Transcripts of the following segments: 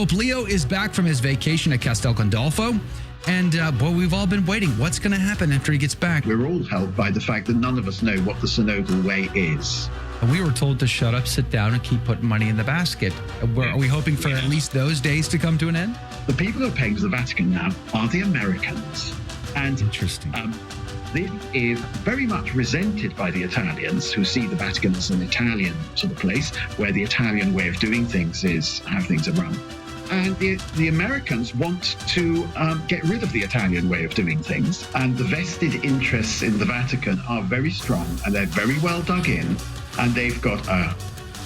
Pope Leo is back from his vacation at Castel Gandolfo. And, boy, we've all been waiting. What's going to happen after he gets back? We're all helped by the fact that none of us know what the synodal way is. And we were told to shut up, sit down, and keep putting money in the basket. Are we hoping for at least those days to come to an end? The people who are paying to the Vatican now are the Americans. And interesting. This is very much resented by the Italians, who see the Vatican as an Italian sort of place, where the Italian way of doing things is how things are run. And the Americans want to get rid of the Italian way of doing things. And the vested interests in the Vatican are very strong, and they're very well dug in. And they've got a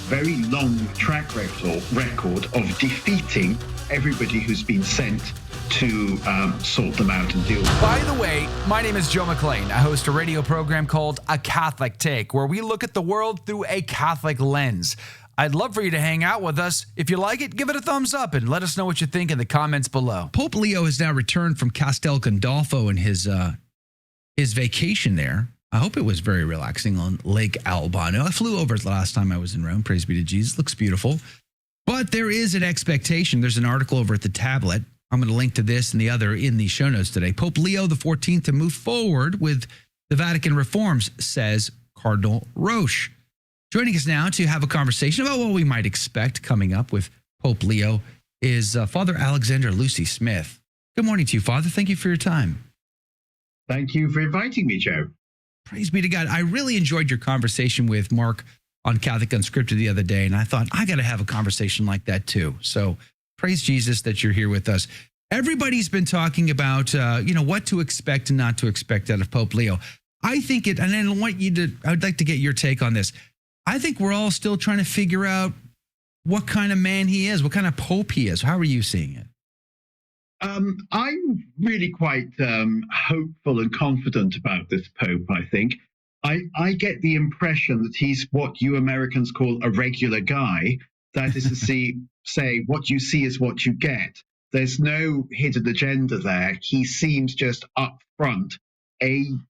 very long track record of defeating everybody who's been sent to sort them out and deal with them. By the way, my name is Joe McClane. I host a radio program called A Catholic Take, where we look at the world through a Catholic lens. I'd love for you to hang out with us. If you like it, give it a thumbs up and let us know what you think in the comments below. Pope Leo has now returned from Castel Gandolfo and his vacation there. I hope it was very relaxing on Lake Albano. I flew over it the last time I was in Rome. Praise be to Jesus. Looks beautiful. But there is an expectation. There's an article over at the Tablet. I'm going to link to this and the other in the show notes today. Pope Leo XIV to move forward with the Vatican reforms, says Cardinal Roche. Joining us now to have a conversation about what we might expect coming up with Pope Leo is Father Alexander Lucie-Smith. Good morning to you, Father. Thank you for your time. Thank you for inviting me, Joe. Praise be to God. I really enjoyed your conversation with Mark on Catholic Unscripted the other day, and I thought, I got to have a conversation like that too. So praise Jesus that you're here with us. Everybody's been talking about, what to expect and not to expect out of Pope Leo. I think it, and I'd like to get your take on this. I think we're all still trying to figure out what kind of man he is, what kind of Pope he is. How are you seeing it? I'm really quite hopeful and confident about this Pope, I think. I get the impression that he's what you Americans call a regular guy. That is to say, what you see is what you get. There's no hidden agenda there. He seems just up front, and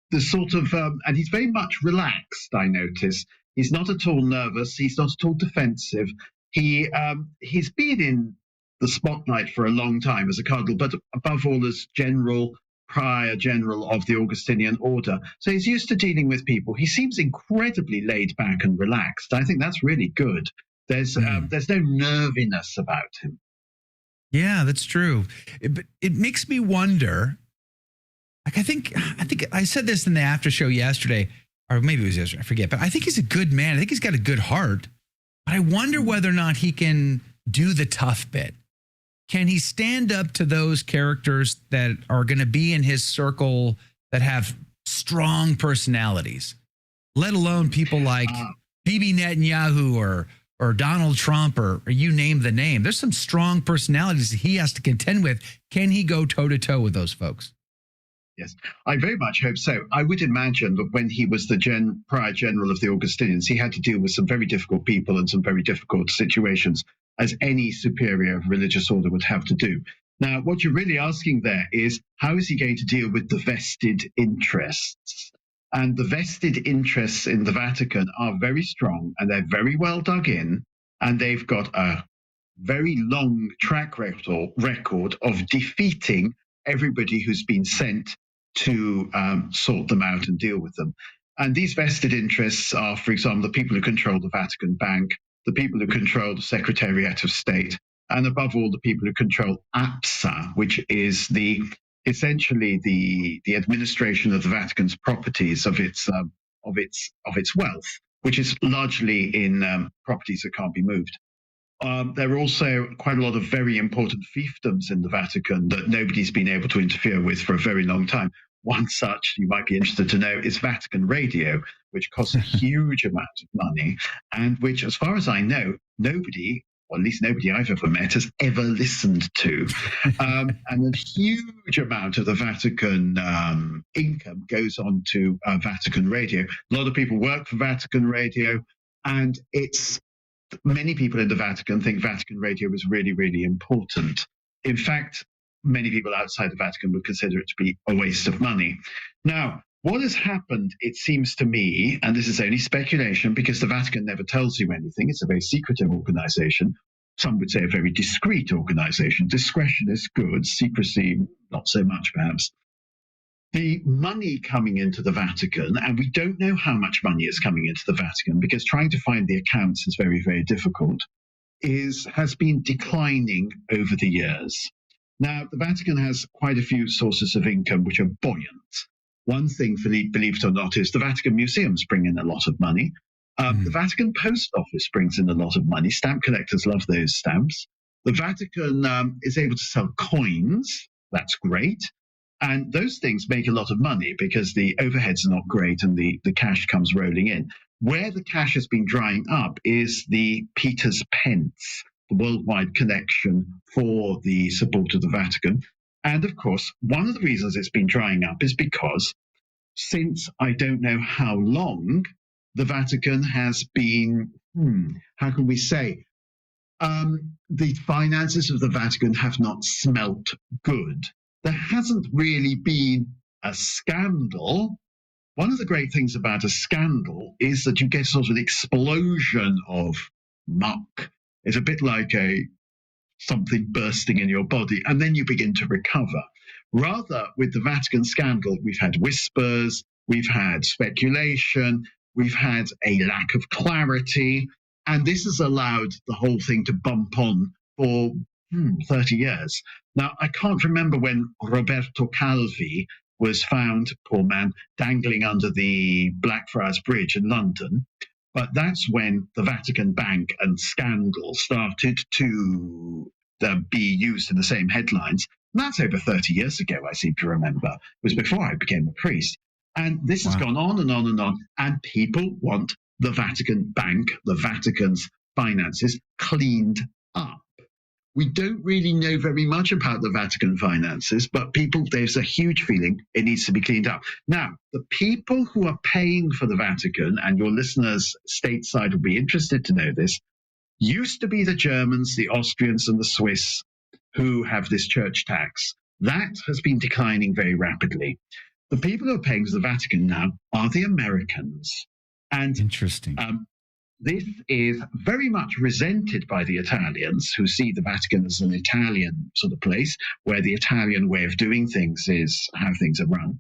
he's very much relaxed, I notice. He's not at all nervous. He's not at all defensive. He's been in the spotlight for a long time as a cardinal, but above all as prior general of the Augustinian order. So he's used to dealing with people. He seems incredibly laid back and relaxed. I think that's really good. There's no nerviness about him. Yeah, that's true. But it makes me wonder. Like I think I said this in the after show yesterday, or maybe it was yesterday. I forget. But I think he's a good man. I think he's got a good heart. But I wonder whether or not he can do the tough bit. Can he stand up to those characters that are going to be in his circle that have strong personalities, let alone people like Bibi Netanyahu or Donald Trump or you name the name? There's some strong personalities that he has to contend with. Can he go toe-to-toe with those folks? Yes, I very much hope so. I would imagine that when he was the prior general of the Augustinians, he had to deal with some very difficult people and some very difficult situations, as any superior of religious order would have to do. Now, what you're really asking there is, how is he going to deal with the vested interests? And the vested interests in the Vatican are very strong, and they're very well dug in, and they've got a very long track record of defeating everybody who's been sent to sort them out and deal with them. And these vested interests are, for example, the people who control the Vatican Bank, the people who control the Secretariat of State, and above all, the people who control APSA, which is essentially the administration of the Vatican's properties, of its wealth, which is largely in properties that can't be moved. There are also quite a lot of very important fiefdoms in the Vatican that nobody's been able to interfere with for a very long time. One such, you might be interested to know, is Vatican Radio, which costs a huge amount of money, and which, as far as I know, nobody, or at least nobody I've ever met, has ever listened to. And a huge amount of the Vatican income goes on to Vatican Radio. A lot of people work for Vatican Radio, and many people in the Vatican think Vatican Radio is really, really important. In fact, many people outside the Vatican would consider it to be a waste of money. Now, what has happened, it seems to me, and this is only speculation because the Vatican never tells you anything, it's a very secretive organization. some would say, a very discreet organization. Discretion is good, secrecy, not so much, perhaps. The money coming into the Vatican, and we don't know how much money is coming into the Vatican because trying to find the accounts is very, very difficult, has been declining over the years. Now, the Vatican has quite a few sources of income which are buoyant. One thing, believe it or not, is the Vatican museums bring in a lot of money. The Vatican Post Office brings in a lot of money. Stamp collectors love those stamps. The Vatican is able to sell coins. That's great. And those things make a lot of money because the overheads are not great and the cash comes rolling in. Where the cash has been drying up is the Peter's Pence, the worldwide collection for the support of the Vatican. And of course, one of the reasons it's been drying up is because since I don't know how long, the Vatican has been, how can we say, the finances of the Vatican have not smelt good. There hasn't really been a scandal. One of the great things about a scandal is that you get sort of an explosion of muck. It's a bit like something bursting in your body, and then you begin to recover. Rather, with the Vatican scandal, we've had whispers, we've had speculation, we've had a lack of clarity, and this has allowed the whole thing to bump on for 30 years. Now, I can't remember when Roberto Calvi was found, poor man, dangling under the Blackfriars Bridge in London. But that's when the Vatican Bank and scandal started to be used in the same headlines. And that's over 30 years ago, I seem to remember. It was before I became a priest. And this has gone on and on and on. And people want the Vatican Bank, the Vatican's finances, cleaned up. We don't really know very much about the Vatican finances, but there's a huge feeling it needs to be cleaned up. Now, the people who are paying for the Vatican, and your listeners stateside will be interested to know this, used to be the Germans, the Austrians, and the Swiss who have this church tax. That has been declining very rapidly. The people who are paying for the Vatican now are the Americans. And interesting. This is very much resented by the Italians, who see the Vatican as an Italian sort of place, where the Italian way of doing things is how things are run.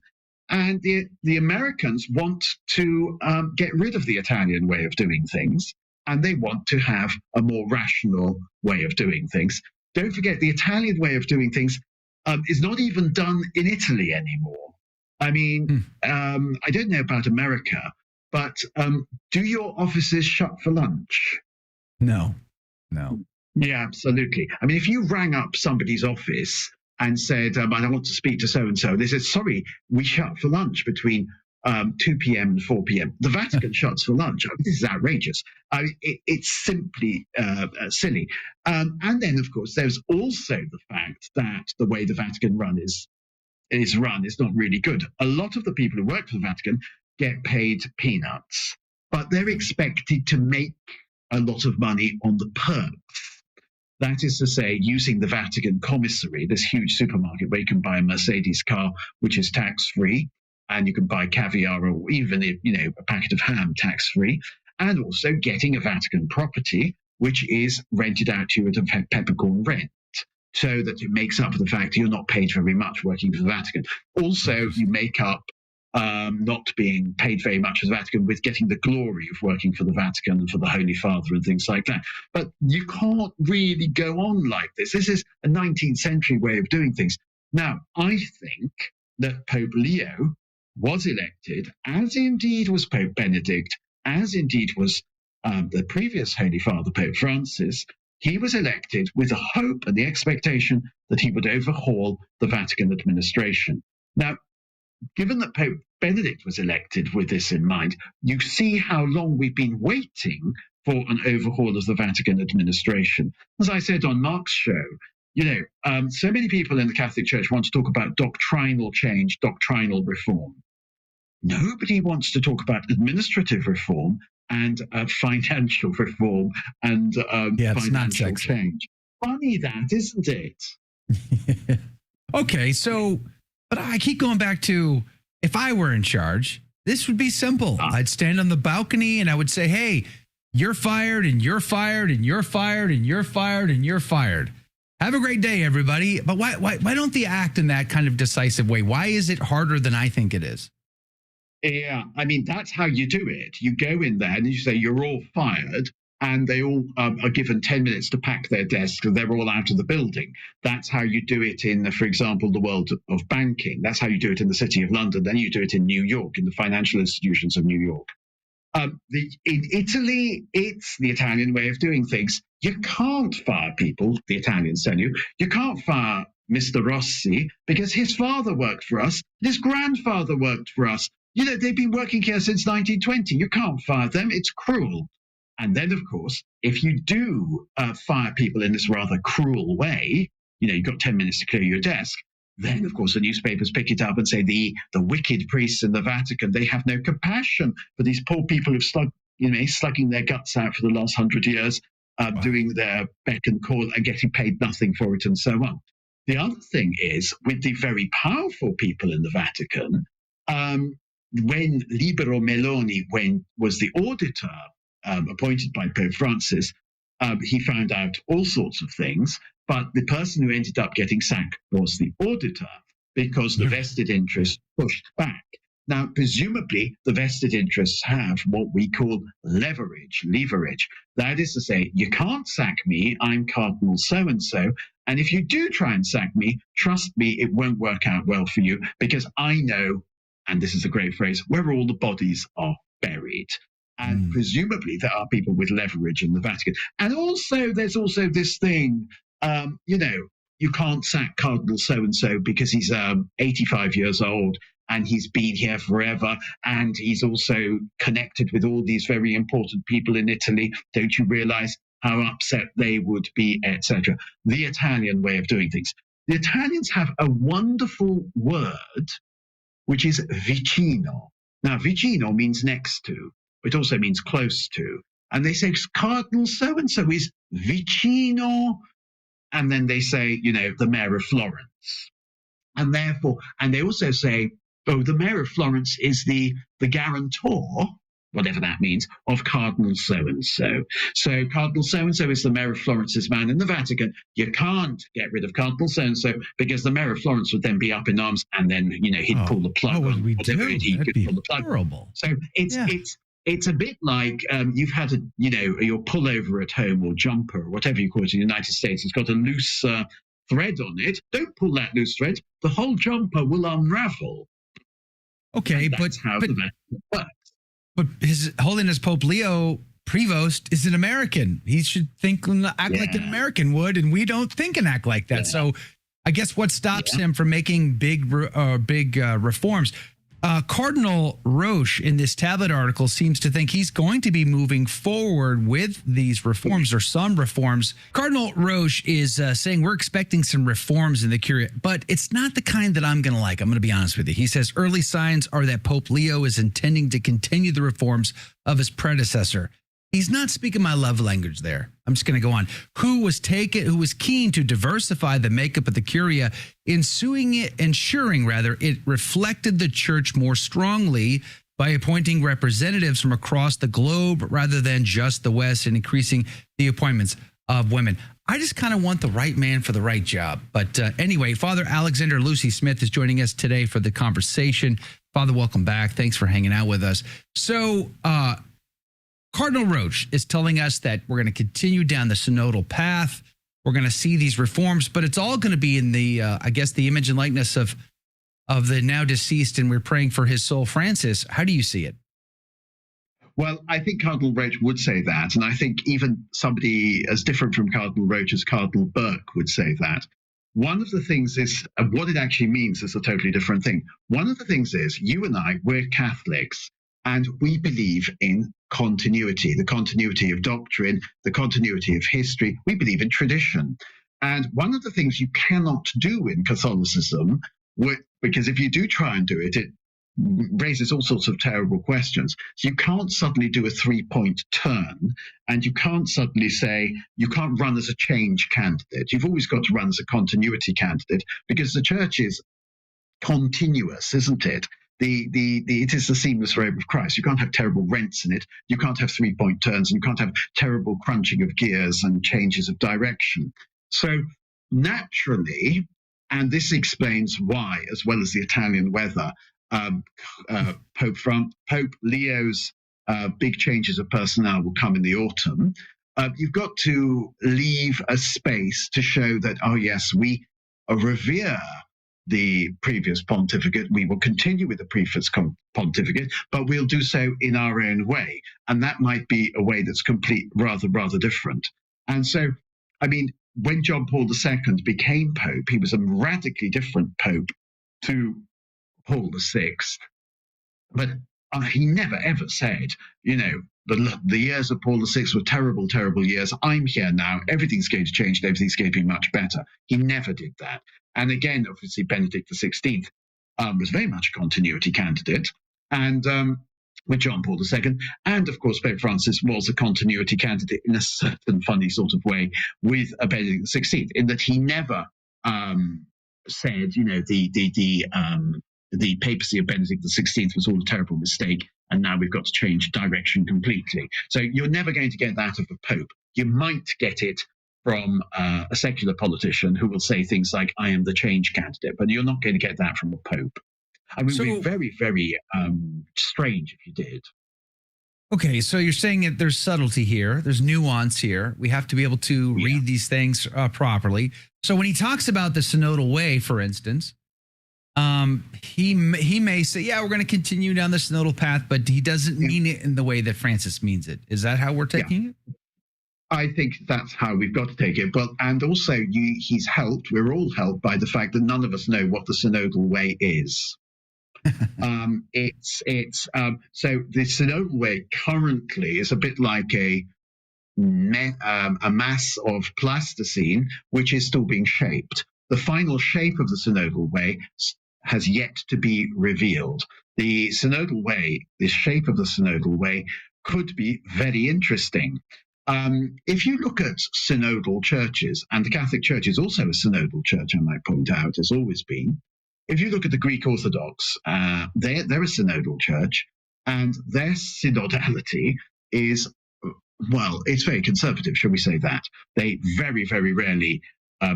And the Americans want to get rid of the Italian way of doing things, and they want to have a more rational way of doing things. Don't forget, the Italian way of doing things is not even done in Italy anymore. I mean, I don't know about America, but do your offices shut for lunch? No. Yeah, absolutely. I mean, if you rang up somebody's office and said, I want to speak to so-and-so, they said, sorry, we shut for lunch between 2 p.m. and 4 p.m. The Vatican shuts for lunch. I mean, this is outrageous. It's simply silly. And then, of course, there's also the fact that the way the Vatican is run is not really good. A lot of the people who work for the Vatican get paid peanuts, but they're expected to make a lot of money on the perks. That is to say, using the Vatican commissary, this huge supermarket where you can buy a Mercedes car, which is tax-free, and you can buy caviar or even a packet of ham tax-free, and also getting a Vatican property, which is rented out to you at a peppercorn rent, so that it makes up for the fact that you're not paid very much working for the Vatican. Also, you make up not being paid very much for the Vatican with getting the glory of working for the Vatican and for the Holy Father and things like that. But you can't really go on like this. This is a 19th century way of doing things. Now, I think that Pope Leo was elected, as indeed was Pope Benedict, as indeed was the previous Holy Father, Pope Francis. He was elected with a hope and the expectation that he would overhaul the Vatican administration. Now, given that Pope Benedict was elected with this in mind, you see how long we've been waiting for an overhaul of the Vatican administration. As I said on Mark's show, so many people in the Catholic Church want to talk about doctrinal change, doctrinal reform. Nobody wants to talk about administrative reform and financial reform and financial change. Funny that, isn't it? Okay, so, but I keep going back to, if I were in charge, this would be simple. I'd stand on the balcony and I would say, hey, You're fired, and you're fired, and you're fired, and you're fired, and you're fired. Have a great day, everybody. But why don't they act in that kind of decisive way? Why is it harder than I think it is? Yeah, I mean, that's how you do it. You go in there and you say, you're all fired, and they all are given 10 minutes to pack their desks, and they're all out of the building. That's how you do it in, for example, the world of banking. That's how you do it in the City of London. Then you do it in New York, in the financial institutions of New York. In Italy, it's the Italian way of doing things. You can't fire people, the Italians tell you. You can't fire Mr. Rossi because his father worked for us, his grandfather worked for us. You know, they've been working here since 1920. You can't fire them. It's cruel. And then, of course, if you do fire people in this rather cruel way, you know, you've got 10 minutes to clear your desk. Then, of course, the newspapers pick it up and say the wicked priests in the Vatican, they have no compassion for these poor people who've slugging their guts out for the last 100 years, doing their beck and call and getting paid nothing for it and so on. The other thing is, with the very powerful people in the Vatican, when Libero Meloni was the auditor appointed by Pope Francis, he found out all sorts of things, but the person who ended up getting sacked was the auditor because the vested interests pushed back. Now, presumably, the vested interests have what we call leverage. That is to say, you can't sack me, I'm Cardinal so-and-so, and if you do try and sack me, trust me, it won't work out well for you because I know, and this is a great phrase, where all the bodies are buried. And presumably there are people with leverage in the Vatican. And also, there's also this thing, you can't sack Cardinal so-and-so because he's 85 years old and he's been here forever. And he's also connected with all these very important people in Italy. Don't you realize how upset they would be, etc.? The Italian way of doing things. The Italians have a wonderful word, which is vicino. Now, vicino means next to. It also means close to. And they say Cardinal so-and-so is vicino. And then they say, the mayor of Florence. And therefore, and they also say, the mayor of Florence is the guarantor, whatever that means, of Cardinal so-and-so. So Cardinal so-and-so is the mayor of Florence's man in the Vatican. You can't get rid of Cardinal so-and-so because the mayor of Florence would then be up in arms and then, he'd pull the plug. What would we do? That'd be horrible. So it's a bit like you've had your pullover at home or jumper or whatever you call it in the United States. It's got a loose thread on it. Don't pull that loose thread. The whole jumper will unravel. Okay, but the Vatican works. But His Holiness Pope Leo Prevost is an American. He should act like an American would, and we don't think and act like that. Yeah. So I guess what stops him from making big reforms? Cardinal Roche in this tablet article seems to think he's going to be moving forward with these reforms or some reforms. Cardinal Roche is saying we're expecting some reforms in the Curia, but it's not the kind that I'm going to like. I'm going to be honest with you. He says early signs are that Pope Leo is intending to continue the reforms of his predecessor. He's not speaking my love language there. I'm just going to go on. Who was keen to diversify the makeup of the Curia, ensuring it reflected the church more strongly by appointing representatives from across the globe rather than just the West and increasing the appointments of women. I just kind of want the right man for the right job. But anyway, Father Alexander Lucie-Smith is joining us today for the conversation. Father, welcome back. Thanks for hanging out with us. So, Cardinal Roche is telling us that we're going to continue down the synodal path. We're going to see these reforms, but it's all going to be in the, the image and likeness of the now deceased, and we're praying for his soul, Francis. How do you see it? Well, I think Cardinal Roche would say that, and I think even somebody as different from Cardinal Roche as Cardinal Burke would say that. One of the things is, what it actually means is a totally different thing. One of the things is, you and I, we're Catholics, and we believe in continuity, the continuity of doctrine, the continuity of history. We believe in tradition. And one of the things you cannot do in Catholicism, because if you do try and do it, it raises all sorts of terrible questions. So you can't suddenly do a 3-point turn, and you can't suddenly say you can't run as a change candidate. You've always got to run as a continuity candidate because the church is continuous, isn't it? it is the seamless robe of Christ. You can't have terrible rents in it. You can't have 3-point turns, and you can't have terrible crunching of gears and changes of direction. So naturally, and this explains why, as well as the Italian weather, Pope Leo's big changes of personnel will come in the autumn. You've got to leave a space to show that, oh yes, we revere the previous pontificate. We will continue with the previous pontificate, but we'll do so in our own way. And that might be a way that's rather different. And so, I mean, when John Paul II became Pope, he was a radically different Pope to Paul VI. But he never, ever said, the years of Paul VI were terrible, terrible years. I'm here now. Everything's going to change. And everything's going to be much better. He never did that. And again, obviously, Benedict XVI was very much a continuity candidate, and with John Paul II. And of course, Pope Francis was a continuity candidate in a certain funny sort of way with Benedict XVI, in that he never said, the papacy of Benedict XVI was all a terrible mistake, and now we've got to change direction completely. So you're never going to get that of a pope. You might get it from a secular politician who will say things like, I am the change candidate, but you're not going to get that from a pope. I mean, it would be very, very strange if you did. Okay, so you're saying that there's subtlety here, there's nuance here. We have to be able to read these things properly. So when he talks about the synodal way, for instance, he may say, yeah, we're going to continue down the synodal path, but he doesn't mean it in the way that Francis means it. Is that how we're taking it? I think that's how we've got to take it. But and also, we're all helped by the fact that none of us know what the synodal way is. So the synodal way currently is a bit like a mass of plasticine, which is still being shaped. The final shape of the synodal way has yet to be revealed. The synodal way, the shape of the synodal way, could be very interesting. If you look at synodal churches, and the Catholic Church is also a synodal church, I might point out, has always been. If you look at the Greek Orthodox, they're a synodal church, and their synodality is, well, it's very conservative, shall we say that. They very, very rarely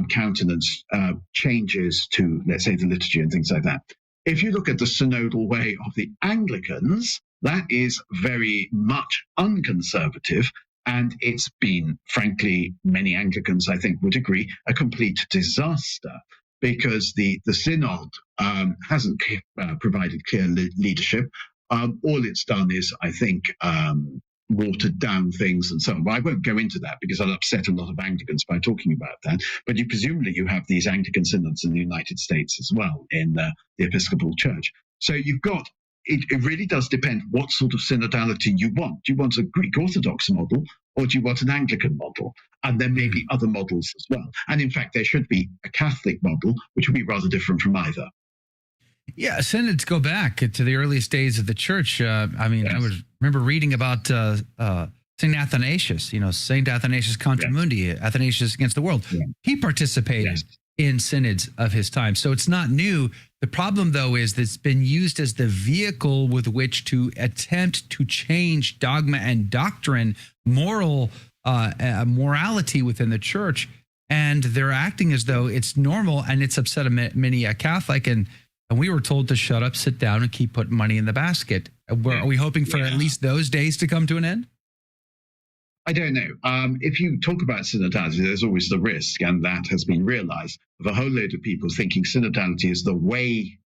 countenance changes to, let's say, the liturgy and things like that. If you look at the synodal way of the Anglicans, that is very much unconservative. And it's been, frankly, many Anglicans, I think, would agree, a complete disaster, because the Synod hasn't provided clear leadership. All it's done is, I think, watered down things and so on. But I won't go into that because I'll upset a lot of Anglicans by talking about that. But presumably you have these Anglican synods in the United States as well, in the Episcopal Church. So you've got, it really does depend what sort of synodality you want. Do you want a Greek Orthodox model, or do you want an Anglican model? And there may be other models as well. And in fact, there should be a Catholic model, which would be rather different from either. Yeah, synods go back to the earliest days of the church. I remember reading about St. Athanasius, St. Athanasius Contra Mundi, Athanasius Against the World. Yeah. He participated in synods of his time. So it's not new. The problem, though, is that it's been used as the vehicle with which to attempt to change dogma and doctrine, morality within the church. And they're acting as though it's normal, and it's upset many a Catholic. And we were told to shut up, sit down, and keep putting money in the basket. Are we hoping for at least those days to come to an end? I don't know. If you talk about synodality, there's always the risk, and that has been realized, of a whole load of people thinking synodality is the way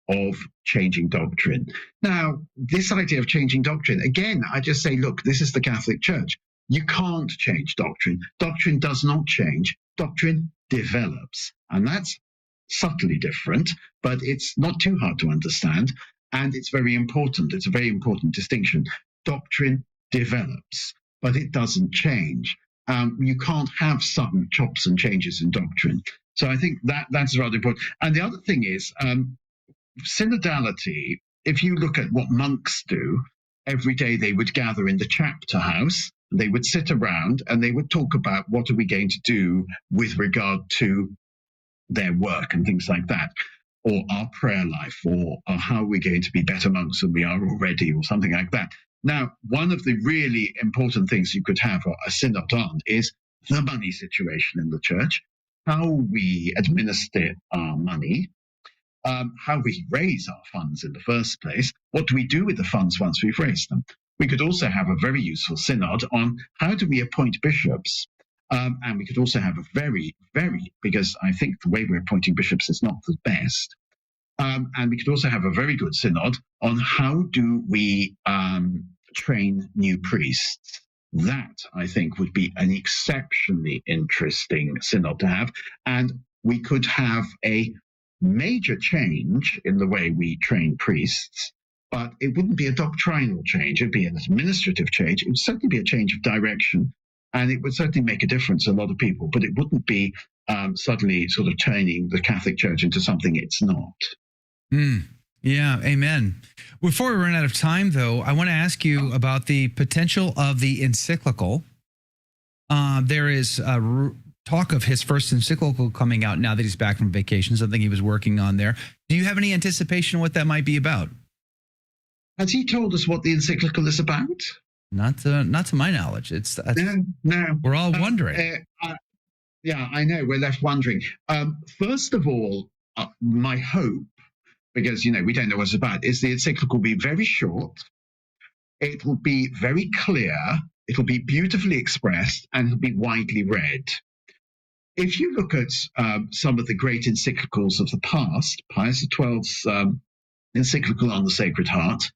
of changing doctrine. Now, this idea of changing doctrine, again, I just say, look, this is the Catholic Church. You can't change doctrine. Doctrine does not change. Doctrine develops. And that's subtly different, but it's not too hard to understand. And it's very important. It's a very important distinction. Doctrine develops, but it doesn't change. You can't have sudden chops and changes in doctrine. So I think that's rather important. And the other thing is, synodality, if you look at what monks do, every day they would gather in the chapter house, they would sit around and they would talk about what are we going to do with regard to their work and things like that. or our prayer life, or how we're going to be better monks than we are already, or something like that. Now, one of the really important things you could have a synod on is the money situation in the church, how we administer our money, how we raise our funds in the first place, what do we do with the funds once we've raised them. We could also have a very useful synod on how do we appoint bishops. And we could also have a very, because I think the way we're appointing bishops is not the best. And we could also have a very good synod on how do we train new priests. That, I think, would be an exceptionally interesting synod to have. And we could have a major change in the way we train priests, but it wouldn't be a doctrinal change. It'd be an administrative change. It would certainly be a change of direction. And it would certainly make a difference to a lot of people, but it wouldn't be suddenly sort of turning the Catholic Church into something it's not. Yeah, amen. Before we run out of time, though, I want to ask you about the potential of the encyclical. There is talk of his first encyclical coming out now that he's back from vacation, something he was working on there. Do you have any anticipation of what that might be about? Has he told us what the encyclical is about? Not to my knowledge. No. We're all wondering. Yeah, I know. We're left wondering. First of all, my hope, because we don't know what it's about, is the encyclical will be very short. It will be very clear. It will be beautifully expressed, and it'll be widely read. If you look at some of the great encyclicals of the past, Pius XII's encyclical on the Sacred Heart,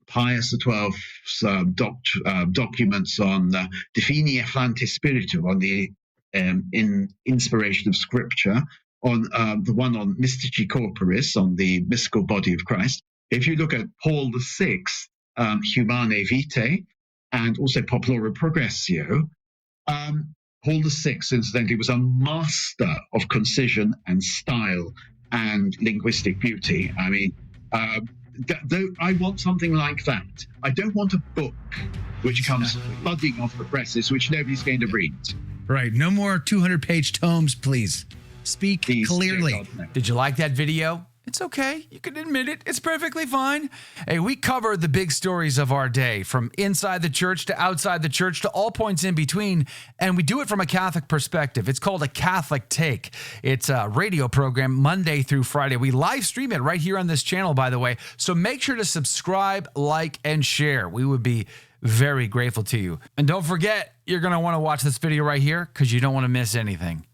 Pius XII's documents on Defini Efflante Spiritu, on the inspiration of Scripture, on the one on Mystici Corporis, on the mystical body of Christ. If you look at Paul VI, Humanae Vitae, and also Populorum Progressio, Paul VI, incidentally, was a master of concision and style and linguistic beauty. I mean, I want something like that. I don't want a book which comes flooding off the presses, which nobody's going to read. Right. No more 200-page tomes, please. Speak clearly. Did you like that video? It's okay. You can admit it. It's perfectly fine. Hey, we cover the big stories of our day, from inside the church to outside the church to all points in between, and we do it from a Catholic perspective. It's called A Catholic Take. It's a radio program Monday through Friday. We live stream it right here on this channel, by the way, so make sure to subscribe, like, and share. We would be very grateful to you. And don't forget, you're going to want to watch this video right here because you don't want to miss anything.